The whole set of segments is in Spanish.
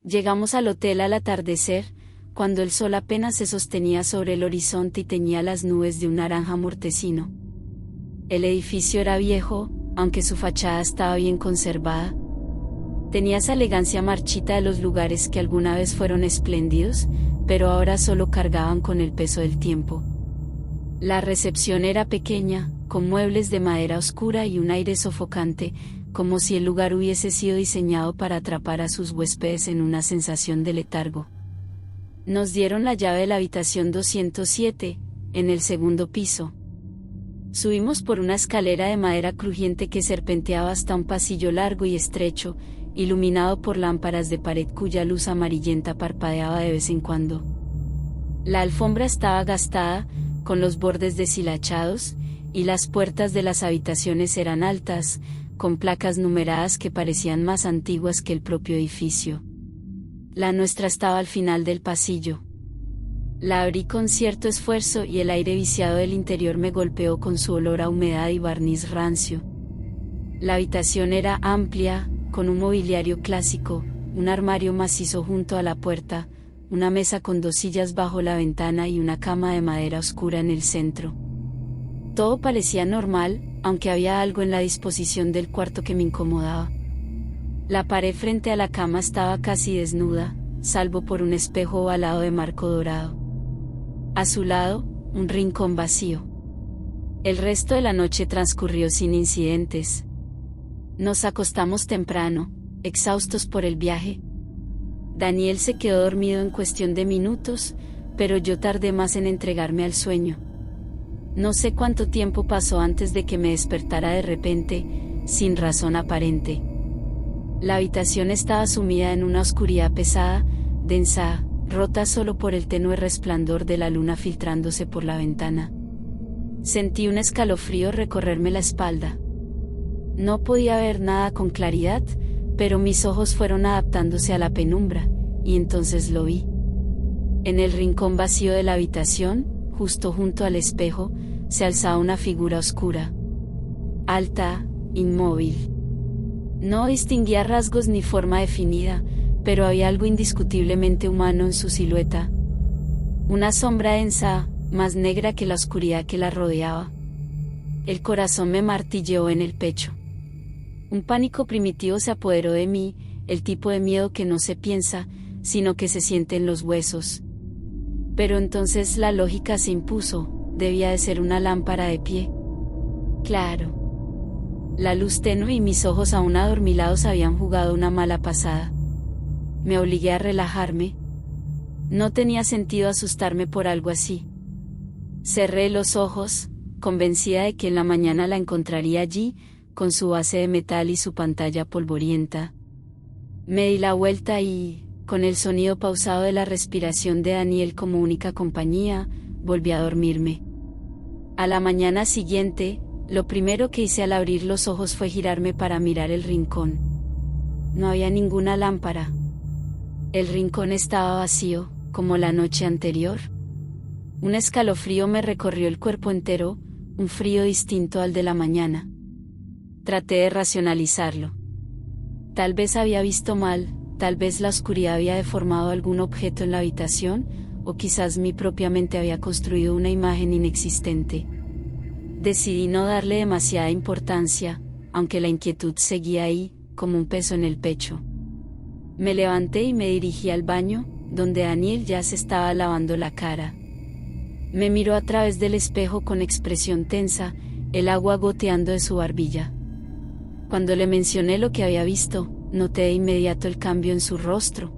Llegamos al hotel al atardecer, cuando el sol apenas se sostenía sobre el horizonte y teñía las nubes de un naranja mortecino. El edificio era viejo, aunque su fachada estaba bien conservada. Tenía esa elegancia marchita de los lugares que alguna vez fueron espléndidos, pero ahora solo cargaban con el peso del tiempo. La recepción era pequeña, con muebles de madera oscura y un aire sofocante, como si el lugar hubiese sido diseñado para atrapar a sus huéspedes en una sensación de letargo. Nos dieron la llave de la habitación 207, en el segundo piso. Subimos por una escalera de madera crujiente que serpenteaba hasta un pasillo largo y estrecho, iluminado por lámparas de pared cuya luz amarillenta parpadeaba de vez en cuando. La alfombra estaba gastada, con los bordes deshilachados, y las puertas de las habitaciones eran altas, con placas numeradas que parecían más antiguas que el propio edificio. La nuestra estaba al final del pasillo. La abrí con cierto esfuerzo y el aire viciado del interior me golpeó con su olor a humedad y barniz rancio. La habitación era amplia, con un mobiliario clásico, un armario macizo junto a la puerta, una mesa con 2 sillas bajo la ventana y una cama de madera oscura en el centro. Todo parecía normal, aunque había algo en la disposición del cuarto que me incomodaba. La pared frente a la cama estaba casi desnuda, salvo por un espejo ovalado de marco dorado. A su lado, un rincón vacío. El resto de la noche transcurrió sin incidentes. Nos acostamos temprano, exhaustos por el viaje. Daniel se quedó dormido en cuestión de minutos, pero yo tardé más en entregarme al sueño. No sé cuánto tiempo pasó antes de que me despertara de repente, sin razón aparente. La habitación estaba sumida en una oscuridad pesada, densa, rota solo por el tenue resplandor de la luna filtrándose por la ventana. Sentí un escalofrío recorrerme la espalda. No podía ver nada con claridad, pero mis ojos fueron adaptándose a la penumbra, y entonces lo vi. En el rincón vacío de la habitación, justo junto al espejo, se alzaba una figura oscura. Alta, inmóvil. No distinguía rasgos ni forma definida, pero había algo indiscutiblemente humano en su silueta. Una sombra densa, más negra que la oscuridad que la rodeaba. El corazón me martilleó en el pecho. Un pánico primitivo se apoderó de mí, el tipo de miedo que no se piensa, sino que se siente en los huesos. Pero entonces la lógica se impuso, debía de ser una lámpara de pie. Claro. La luz tenue y mis ojos aún adormilados habían jugado una mala pasada. Me obligué a relajarme. No tenía sentido asustarme por algo así. Cerré los ojos, convencida de que en la mañana la encontraría allí, con su base de metal y su pantalla polvorienta. Me di la vuelta y, con el sonido pausado de la respiración de Daniel como única compañía, volví a dormirme. A la mañana siguiente, lo primero que hice al abrir los ojos fue girarme para mirar el rincón. No había ninguna lámpara. El rincón estaba vacío, como la noche anterior. Un escalofrío me recorrió el cuerpo entero, un frío distinto al de la mañana. Traté de racionalizarlo. Tal vez había visto mal, tal vez la oscuridad había deformado algún objeto en la habitación, o quizás mi propia mente había construido una imagen inexistente. Decidí no darle demasiada importancia, aunque la inquietud seguía ahí, como un peso en el pecho. Me levanté y me dirigí al baño, donde Daniel ya se estaba lavando la cara. Me miró a través del espejo con expresión tensa, el agua goteando de su barbilla. Cuando le mencioné lo que había visto, noté de inmediato el cambio en su rostro.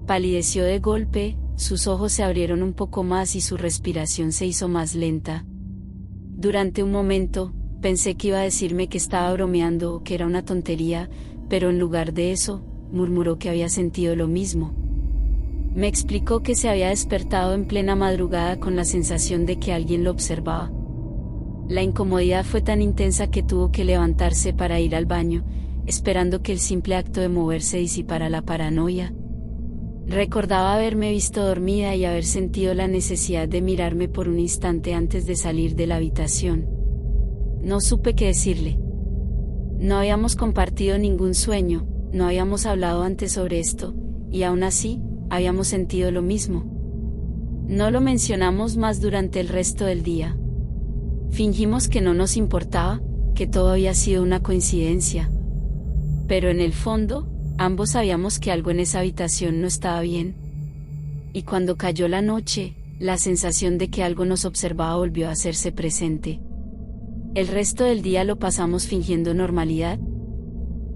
Palideció de golpe, sus ojos se abrieron un poco más y su respiración se hizo más lenta. Durante un momento, pensé que iba a decirme que estaba bromeando o que era una tontería, pero en lugar de eso, murmuró que había sentido lo mismo. Me explicó que se había despertado en plena madrugada con la sensación de que alguien lo observaba. La incomodidad fue tan intensa que tuvo que levantarse para ir al baño, esperando que el simple acto de moverse disipara la paranoia. Recordaba haberme visto dormida y haber sentido la necesidad de mirarme por un instante antes de salir de la habitación. No supe qué decirle. No habíamos compartido ningún sueño, no habíamos hablado antes sobre esto, y aún así, habíamos sentido lo mismo. No lo mencionamos más durante el resto del día. Fingimos que no nos importaba, que todo había sido una coincidencia. Pero en el fondo, ambos sabíamos que algo en esa habitación no estaba bien. Y cuando cayó la noche, la sensación de que algo nos observaba volvió a hacerse presente. El resto del día lo pasamos fingiendo normalidad.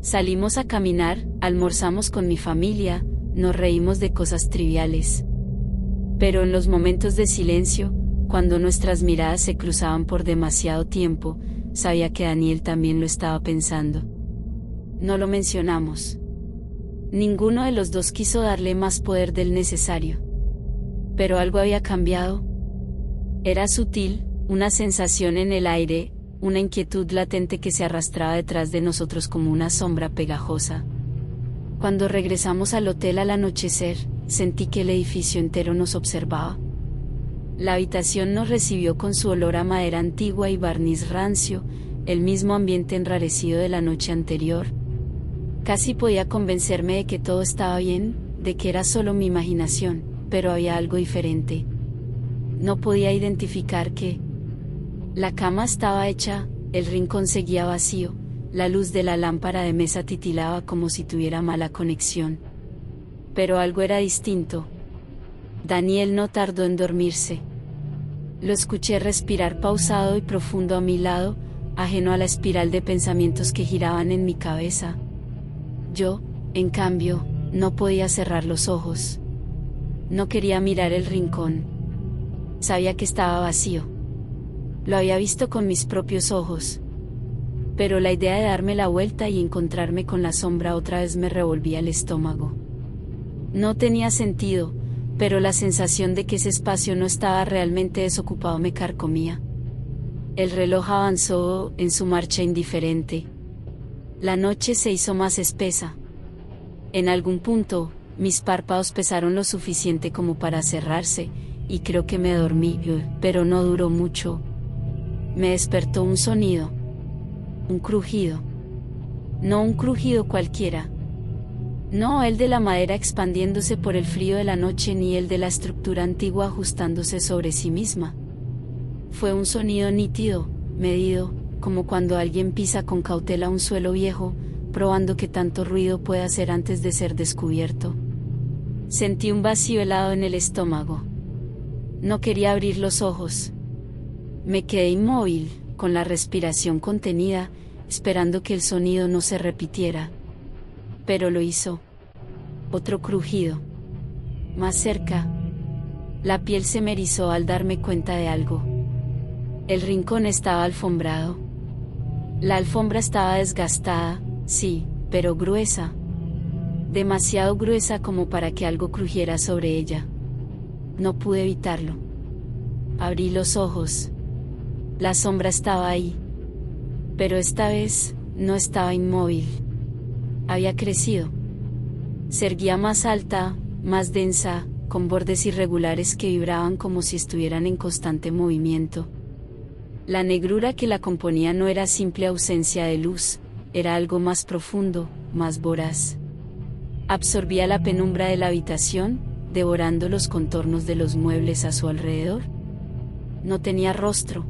Salimos a caminar, almorzamos con mi familia, nos reímos de cosas triviales. Pero en los momentos de silencio, cuando nuestras miradas se cruzaban por demasiado tiempo, sabía que Daniel también lo estaba pensando. No lo mencionamos. Ninguno de los dos quiso darle más poder del necesario. Pero algo había cambiado. Era sutil, una sensación en el aire, una inquietud latente que se arrastraba detrás de nosotros como una sombra pegajosa. Cuando regresamos al hotel al anochecer, sentí que el edificio entero nos observaba. La habitación nos recibió con su olor a madera antigua y barniz rancio, el mismo ambiente enrarecido de la noche anterior. Casi podía convencerme de que todo estaba bien, de que era solo mi imaginación, pero había algo diferente. No podía identificar qué. La cama estaba hecha, el rincón seguía vacío, la luz de la lámpara de mesa titilaba como si tuviera mala conexión. Pero algo era distinto. Daniel no tardó en dormirse. Lo escuché respirar pausado y profundo a mi lado, ajeno a la espiral de pensamientos que giraban en mi cabeza. Yo, en cambio, no podía cerrar los ojos. No quería mirar el rincón. Sabía que estaba vacío. Lo había visto con mis propios ojos. Pero la idea de darme la vuelta y encontrarme con la sombra otra vez me revolvía el estómago. No tenía sentido, pero la sensación de que ese espacio no estaba realmente desocupado me carcomía. El reloj avanzó en su marcha indiferente. La noche se hizo más espesa. En algún punto, mis párpados pesaron lo suficiente como para cerrarse, y creo que me dormí, pero no duró mucho. Me despertó un sonido. Un crujido. No un crujido cualquiera. No el de la madera expandiéndose por el frío de la noche ni el de la estructura antigua ajustándose sobre sí misma. Fue un sonido nítido, medido, como cuando alguien pisa con cautela un suelo viejo, probando qué tanto ruido puede hacer antes de ser descubierto. Sentí un vacío helado en el estómago. No quería abrir los ojos. Me quedé inmóvil, con la respiración contenida, esperando que el sonido no se repitiera. Pero lo hizo. Otro crujido. Más cerca. La piel se me erizó al darme cuenta de algo. El rincón estaba alfombrado. La alfombra estaba desgastada, sí, pero gruesa. Demasiado gruesa como para que algo crujiera sobre ella. No pude evitarlo. Abrí los ojos. La sombra estaba ahí. Pero esta vez, no estaba inmóvil. Había crecido. Se erguía más alta, más densa, con bordes irregulares que vibraban como si estuvieran en constante movimiento. La negrura que la componía no era simple ausencia de luz, era algo más profundo, más voraz. Absorbía la penumbra de la habitación, devorando los contornos de los muebles a su alrededor. No tenía rostro.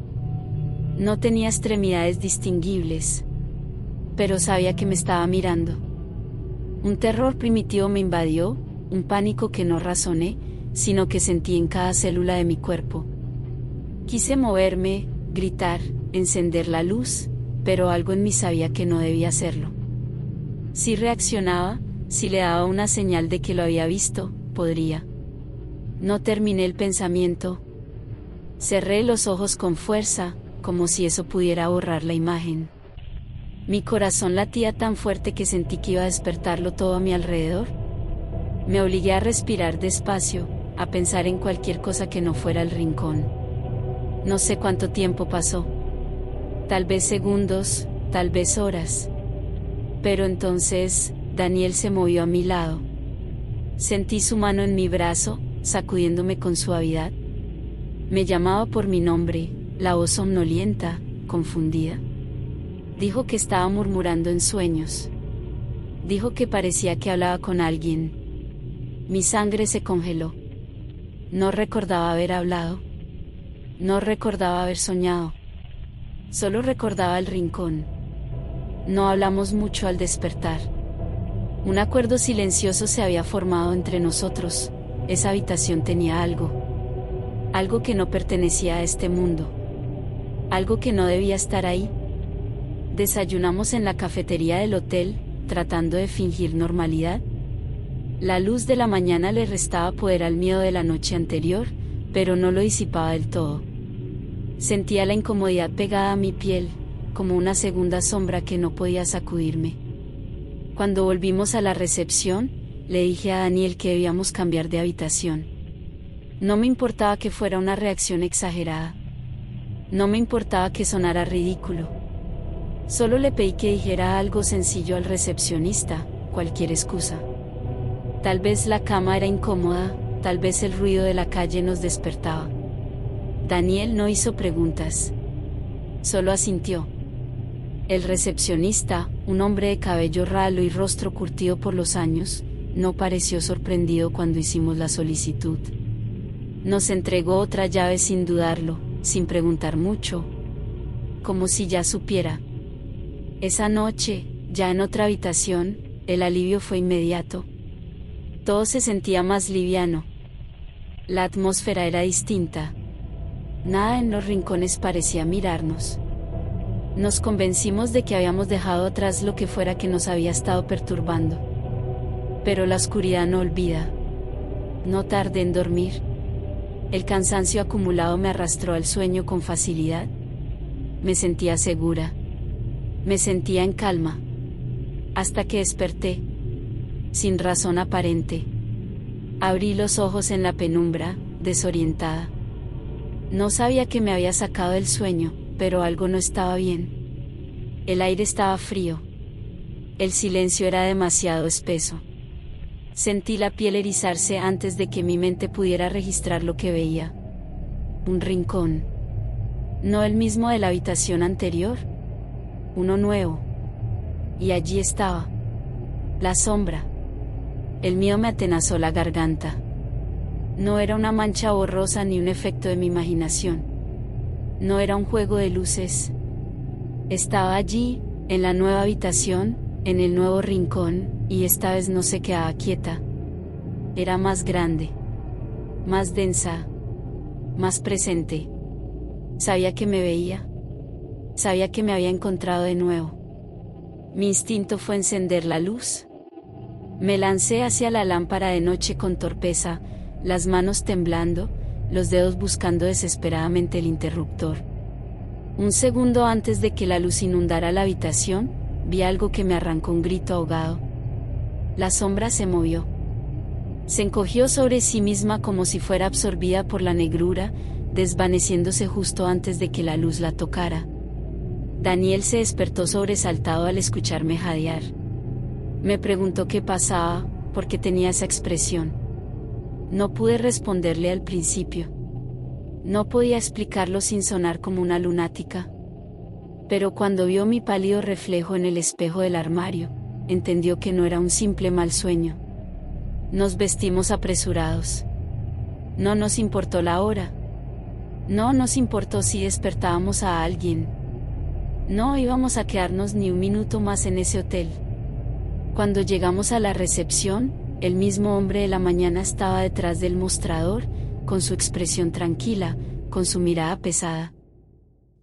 No tenía extremidades distinguibles. Pero sabía que me estaba mirando. Un terror primitivo me invadió, un pánico que no razoné, sino que sentí en cada célula de mi cuerpo. Quise moverme, gritar, encender la luz, pero algo en mí sabía que no debía hacerlo. Si reaccionaba, si le daba una señal de que lo había visto, podría. No terminé el pensamiento. Cerré los ojos con fuerza, como si eso pudiera borrar la imagen. Mi corazón latía tan fuerte que sentí que iba a despertarlo todo a mi alrededor. Me obligué a respirar despacio, a pensar en cualquier cosa que no fuera el rincón. No sé cuánto tiempo pasó. Tal vez segundos, tal vez horas. Pero entonces, Daniel se movió a mi lado. Sentí su mano en mi brazo, sacudiéndome con suavidad. Me llamaba por mi nombre, la voz somnolienta, confundida. Dijo que estaba murmurando en sueños. Dijo que parecía que hablaba con alguien. Mi sangre se congeló. No recordaba haber hablado. No recordaba haber soñado. Solo recordaba el rincón. No hablamos mucho al despertar. Un acuerdo silencioso se había formado entre nosotros. Esa habitación tenía algo. Algo que no pertenecía a este mundo. Algo que no debía estar ahí. Desayunamos en la cafetería del hotel, tratando de fingir normalidad. La luz de la mañana le restaba poder al miedo de la noche anterior, pero no lo disipaba del todo. Sentía la incomodidad pegada a mi piel, como una segunda sombra que no podía sacudirme. Cuando volvimos a la recepción, le dije a Daniel que debíamos cambiar de habitación. No me importaba que fuera una reacción exagerada. No me importaba que sonara ridículo. Solo le pedí que dijera algo sencillo al recepcionista, cualquier excusa. Tal vez la cama era incómoda, tal vez el ruido de la calle nos despertaba. Daniel no hizo preguntas. Solo asintió. El recepcionista, un hombre de cabello ralo y rostro curtido por los años, no pareció sorprendido cuando hicimos la solicitud. Nos entregó otra llave sin dudarlo, sin preguntar mucho. Como si ya supiera. Esa noche, ya en otra habitación, el alivio fue inmediato. Todo se sentía más liviano. La atmósfera era distinta. Nada en los rincones parecía mirarnos. Nos convencimos de que habíamos dejado atrás lo que fuera que nos había estado perturbando. Pero la oscuridad no olvida. No tardé en dormir. El cansancio acumulado me arrastró al sueño con facilidad. Me sentía segura. Me sentía en calma. Hasta que desperté. Sin razón aparente. Abrí los ojos en la penumbra, desorientada. No sabía qué me había sacado del sueño, pero algo no estaba bien. El aire estaba frío. El silencio era demasiado espeso. Sentí la piel erizarse antes de que mi mente pudiera registrar lo que veía. Un rincón. No el mismo de la habitación anterior. Uno nuevo. Y allí estaba. La sombra. El miedo me atenazó la garganta. No era una mancha borrosa ni un efecto de mi imaginación. No era un juego de luces. Estaba allí, en la nueva habitación, en el nuevo rincón, y esta vez no se quedaba quieta. Era más grande. Más densa. Más presente. Sabía que me veía. Sabía que me había encontrado de nuevo. Mi instinto fue encender la luz. Me lancé hacia la lámpara de noche con torpeza, las manos temblando, los dedos buscando desesperadamente el interruptor. Un segundo antes de que la luz inundara la habitación, vi algo que me arrancó un grito ahogado. La sombra se movió. Se encogió sobre sí misma como si fuera absorbida por la negrura, desvaneciéndose justo antes de que la luz la tocara. Daniel se despertó sobresaltado al escucharme jadear. Me preguntó qué pasaba, por qué tenía esa expresión. No pude responderle al principio. No podía explicarlo sin sonar como una lunática. Pero cuando vio mi pálido reflejo en el espejo del armario, entendió que no era un simple mal sueño. Nos vestimos apresurados. No nos importó la hora. No nos importó si despertábamos a alguien. No íbamos a quedarnos ni un minuto más en ese hotel. Cuando llegamos a la recepción, el mismo hombre de la mañana estaba detrás del mostrador, con su expresión tranquila, con su mirada pesada.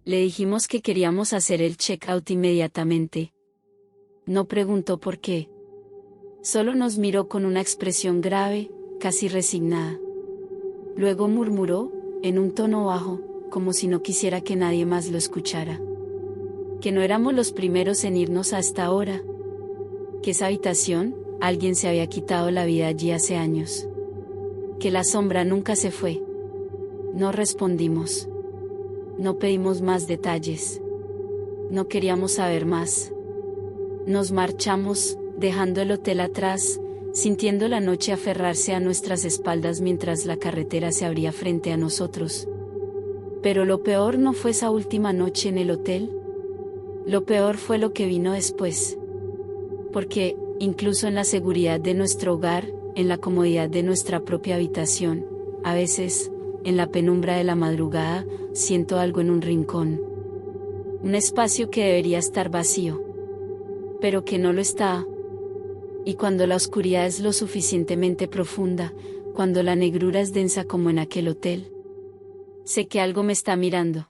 Le dijimos que queríamos hacer el check-out inmediatamente. No preguntó por qué. Solo nos miró con una expresión grave, casi resignada. Luego murmuró, en un tono bajo, como si no quisiera que nadie más lo escuchara. Que no éramos los primeros en irnos hasta ahora. Que esa habitación, alguien se había quitado la vida allí hace años. Que la sombra nunca se fue. No respondimos. No pedimos más detalles. No queríamos saber más. Nos marchamos, dejando el hotel atrás, sintiendo la noche aferrarse a nuestras espaldas mientras la carretera se abría frente a nosotros. Pero lo peor no fue esa última noche en el hotel. Lo peor fue lo que vino después. Porque, incluso en la seguridad de nuestro hogar, en la comodidad de nuestra propia habitación, a veces, en la penumbra de la madrugada, siento algo en un rincón. Un espacio que debería estar vacío, pero que no lo está. Y cuando la oscuridad es lo suficientemente profunda, cuando la negrura es densa como en aquel hotel, sé que algo me está mirando.